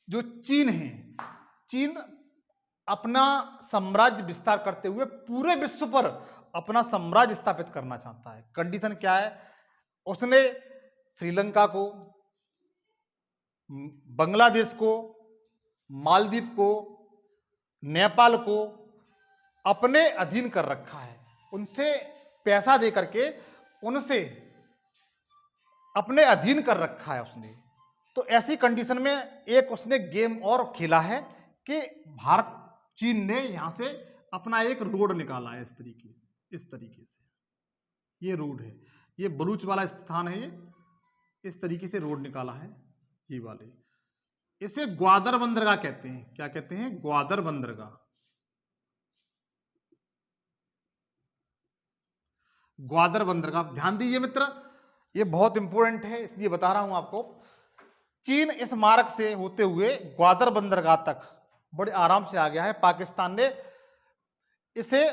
जो चीन है, चीन अपना साम्राज्य विस्तार करते हुए पूरे विश्व पर अपना साम्राज्य स्थापित करना चाहता है। कंडीशन क्या है? उसने श्रीलंका को, बांग्लादेश को, मालदीव को, नेपाल को अपने अधीन कर रखा है। उनसे पैसा दे करके उनसे अपने अधीन कर रखा है उसने। तो ऐसी कंडीशन में एक उसने गेम और खेला है कि भारत चीन ने यहां से अपना एक रोड निकाला है इस तरीके से ये रोड है, ये बलूच वाला स्थान है, ये इस तरीके से रोड निकाला है ये वाले। इसे ग्वादर बंदरगाह कहते हैं। क्या कहते हैं? ग्वादर बंदरगाह। ग्वादर बंदरगाह, ध्यान दीजिए मित्र, ये बहुत इंपॉर्टेंट है इसलिए बता रहा हूं आपको। चीन इस मार्ग से होते हुए ग्वादर बंदरगाह तक बड़े आराम से आ गया है। पाकिस्तान ने इसे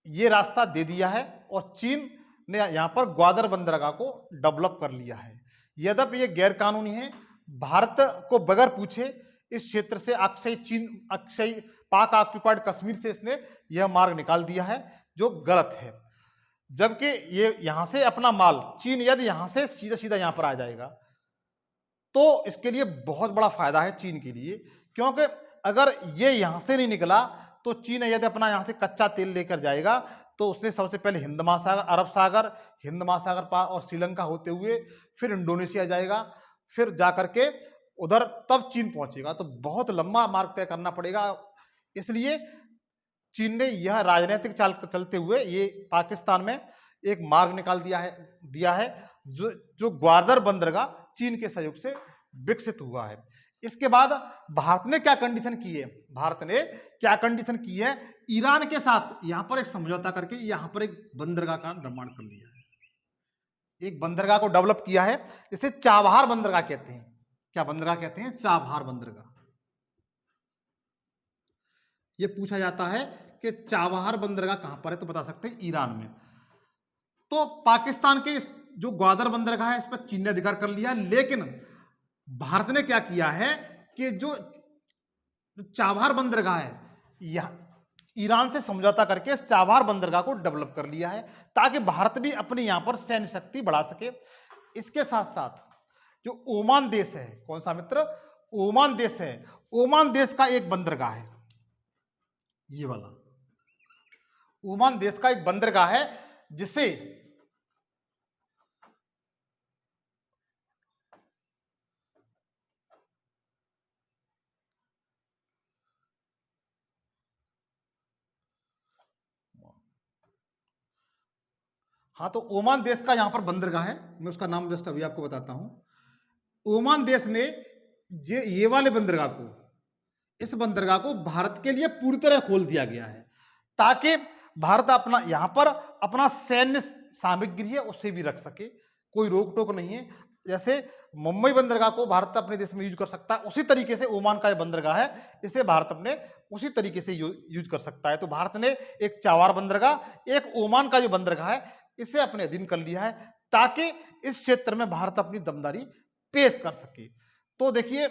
ये रास्ता दे दिया है और चीन ने यहां पर ग्वादर बंदरगाह को डेवलप कर लिया है। यद्यपि ये गैर कानूनी है, भारत को बगैर पूछे इस क्षेत्र से अक्षय पाक ऑक्युपाइड कश्मीर से इसने यह मार्ग निकाल दिया है, जो गलत है। जबकि ये यहां से अपना माल चीन यदि यहां से सीधा सीधा यहां पर आ जाएगा तो इसके लिए बहुत बड़ा फायदा है चीन के लिए, क्योंकि अगर ये यहां से नहीं निकला तो चीन यदि अपना यहां से कच्चा तेल लेकर जाएगा तो उसने सबसे पहले हिंद महासागर, अरब सागर, हिंद महासागर पार और श्रीलंका होते हुए फिर इंडोनेशिया जाएगा, फिर जाकर के उधर तब चीन पहुंचेगा। तो बहुत लंबा मार्ग तय करना पड़ेगा। इसलिए चीन ने यह राजनीतिक चाल चलते हुए ये पाकिस्तान में एक मार्ग निकाल दिया है जो ग्वादर बंदरगाह चीन के सहयोग से विकसित हुआ है। इसके बाद भारत ने क्या कंडीशन की है? भारत ने क्या कंडीशन की है? ईरान के साथ यहां पर एक समझौता करके यहां पर एक बंदरगाह का निर्माण कर लिया है। एक बंदरगाह को डेवलप किया है, इसे चाबहार बंदरगाह कहते हैं। क्या बंदरगाह कहते हैं? चाबहार बंदरगाह। यह पूछा जाता है कि चाबहार बंदरगाह कहां पर है, तो बता सकते हैं ईरान में। तो पाकिस्तान के जो ग्वादर बंदरगाह है इस पर चीन ने अधिकार कर लिया, लेकिन भारत ने क्या किया है कि जो चाबहार बंदरगाह है यह ईरान से समझौता करके इस चाबहार बंदरगाह को डेवलप कर लिया है ताकि भारत भी अपनी यहां पर सैन्य शक्ति बढ़ा सके। इसके साथ साथ जो ओमान देश है, कौन सा मित्र? ओमान देश है। ओमान देश का एक बंदरगाह है, ये वाला ओमान देश का एक बंदरगाह है जिसे हाँ, तो ओमान देश का यहां पर बंदरगाह है, मैं उसका नाम जस्ट अभी आपको बताता हूं। ओमान देश ने ये वाले बंदरगाह को, इस बंदरगाह को भारत के लिए पूरी तरह खोल दिया गया है ताकि भारत अपना यहां पर अपना सैन्य सामग्री है उसे भी रख सके, कोई रोक टोक नहीं है। जैसे मुंबई बंदरगाह को भारत अपने देश में यूज कर सकता है, उसी तरीके से ओमान का ये बंदरगाह है, इसे भारत अपने उसी तरीके से यूज कर सकता है। तो भारत ने एक चाबहार बंदरगाह, एक ओमान का जो बंदरगाह है इसे अपने अधीन कर लिया है ताकि इस क्षेत्र में भारत अपनी दमदारी पेश कर सके। तो देखिए,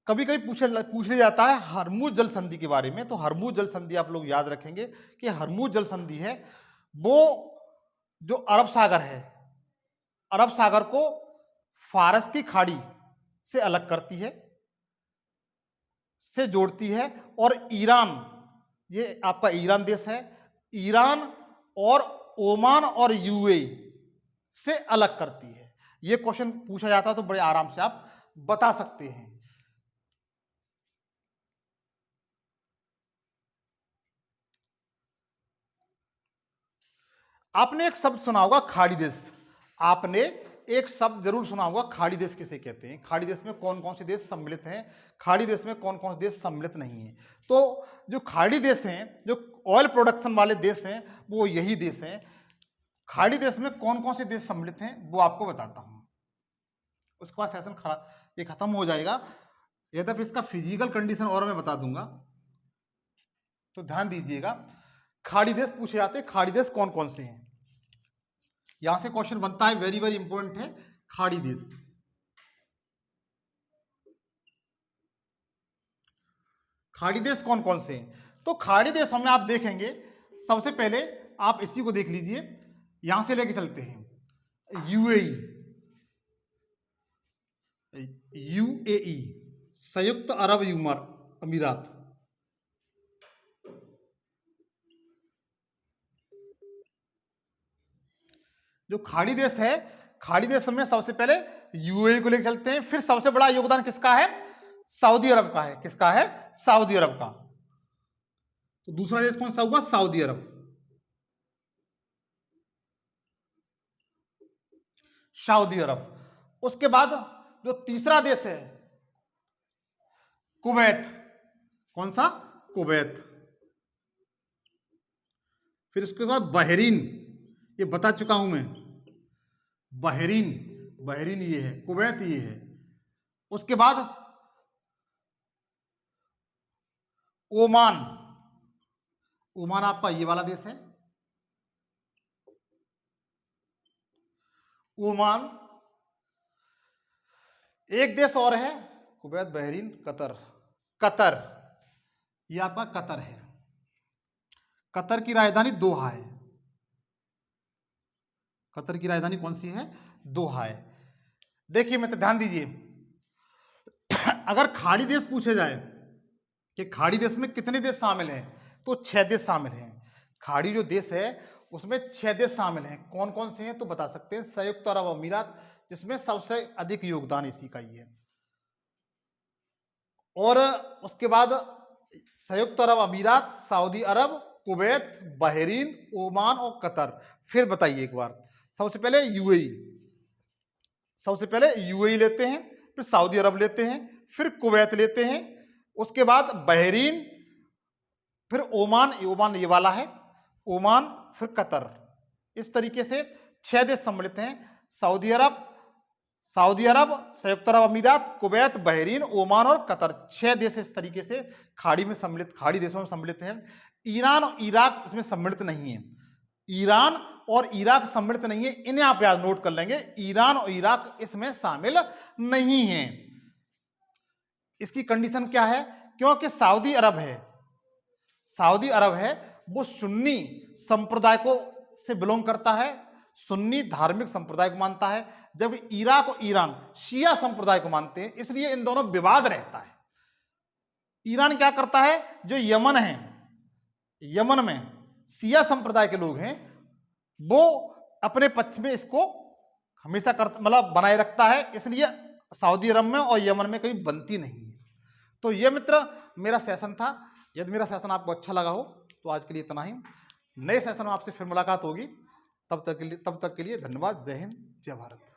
कभी कभी पूछ लिया जाता है हरमुज जल संधि के बारे में। तो हरमुज जल संधि आप लोग याद रखेंगे कि हरमुज जल संधि है वो जो अरब सागर है, अरब सागर को फारस की खाड़ी से अलग करती है, से जोड़ती है, और ईरान, ये आपका ईरान देश है, ईरान और ओमान और यूएई से अलग करती है। ये क्वेश्चन पूछा जाता है तो बड़े आराम से आप बता सकते हैं। आपने एक शब्द सुना होगा खाड़ी देश। आपने एक शब्द जरूर सुना होगा, खाड़ी देश किसे कहते हैं? खाड़ी देश में कौन कौन से देश सम्मिलित हैं? खाड़ी देश में कौन कौन से देश सम्मिलित नहीं है? तो जो खाड़ी देश हैं, जो ऑयल प्रोडक्शन वाले देश हैं, वो यही देश हैं। खाड़ी देश में कौन कौन से देश सम्मिलित हैं वो आपको बताता हूं, उसके बाद सेशन ये खत्म हो जाएगा। यद्यपि इसका फिजिकल कंडीशन और मैं बता दूंगा, तो ध्यान दीजिएगा। खाड़ी देश पूछे जाते हैं, खाड़ी देश कौन कौन से हैं, यहां से क्वेश्चन बनता है, वेरी वेरी इंपॉर्टेंट है। खाड़ी देश, खाड़ी देश कौन कौन से हैं? तो खाड़ी देशों में आप देखेंगे, सबसे पहले आप इसी को देख लीजिए, यहां से लेके चलते हैं यूएई, यूएई संयुक्त अरब अमीरात, जो खाड़ी देश है, खाड़ी देश में सबसे पहले यूएई को लेकर चलते हैं, फिर सबसे बड़ा योगदान किसका है? सऊदी अरब का है। किसका है? सऊदी अरब का। तो दूसरा देश कौन सा हुआ? सऊदी अरब। सऊदी अरब। उसके बाद जो तीसरा देश है कुवैत। कौन सा? कुवैत। फिर उसके बाद बहरीन, ये बता चुका हूं मैं, बहरीन, बहरीन ये है, कुवैत ये है। उसके बाद ओमान, ओमान आपका ये वाला देश है, ओमान। एक देश और है, कुवैत, बहरीन, कतर। कतर, ये आपका कतर है। कतर की राजधानी दोहा है। कतर की राजधानी कौन सी है? दोहा है। देखिए मित्र, ध्यान दीजिए, अगर खाड़ी देश पूछे जाए कि खाड़ी देश में कितने देश शामिल हैं, तो 6 देश शामिल हैं। खाड़ी जो देश है उसमें 6 देश शामिल हैं। कौन कौन से हैं तो बता सकते हैं। संयुक्त अरब अमीरात, जिसमें सबसे अधिक योगदान इसी का ही है। और उसके बाद संयुक्त अरब अमीरात, सऊदी अरब, कुवैत, बहरीन, ओमान और कतर। फिर बताइए एक बार, सबसे पहले यूएई, सबसे पहले यूएई लेते हैं, फिर सऊदी अरब लेते हैं, फिर कुवैत लेते हैं, उसके बाद बहरीन, फिर ओमान, ओमान ये वाला है, ओमान, फिर कतर। इस तरीके से 6 देश सम्मिलित हैं। सऊदी अरब, सऊदी अरब, संयुक्त अरब अमीरात, कुवैत, बहरीन, ओमान और कतर। 6 देश इस तरीके से खाड़ी में सम्मिलित, खाड़ी देशों में सम्मिलित हैं। ईरान और इराक इसमें सम्मिलित नहीं है। ईरान और इराक सम्मिलित नहीं है, इन्हें आप याद नोट कर लेंगे। ईरान और इराक इसमें शामिल नहीं है। इसकी कंडीशन क्या है? क्योंकि सऊदी अरब है, सऊदी अरब है, वो सुन्नी संप्रदाय को से बिलोंग करता है, सुन्नी धार्मिक संप्रदाय को मानता है, जब इराक और ईरान शिया संप्रदाय को मानते हैं। इसलिए इन दोनों विवाद रहता है। ईरान क्या करता है? जो यमन है, यमन में शिया संप्रदाय के लोग हैं, वो अपने पक्ष में इसको हमेशा मतलब बनाए रखता है। इसलिए सऊदी अरब में और यमन में कभी बनती नहीं है। तो ये मित्र मेरा सेशन था। यदि मेरा सेशन आपको अच्छा लगा हो तो आज के लिए इतना ही। नए सेशन में आपसे फिर मुलाकात होगी। तब तक के लिए धन्यवाद। जय हिंद, जय भारत।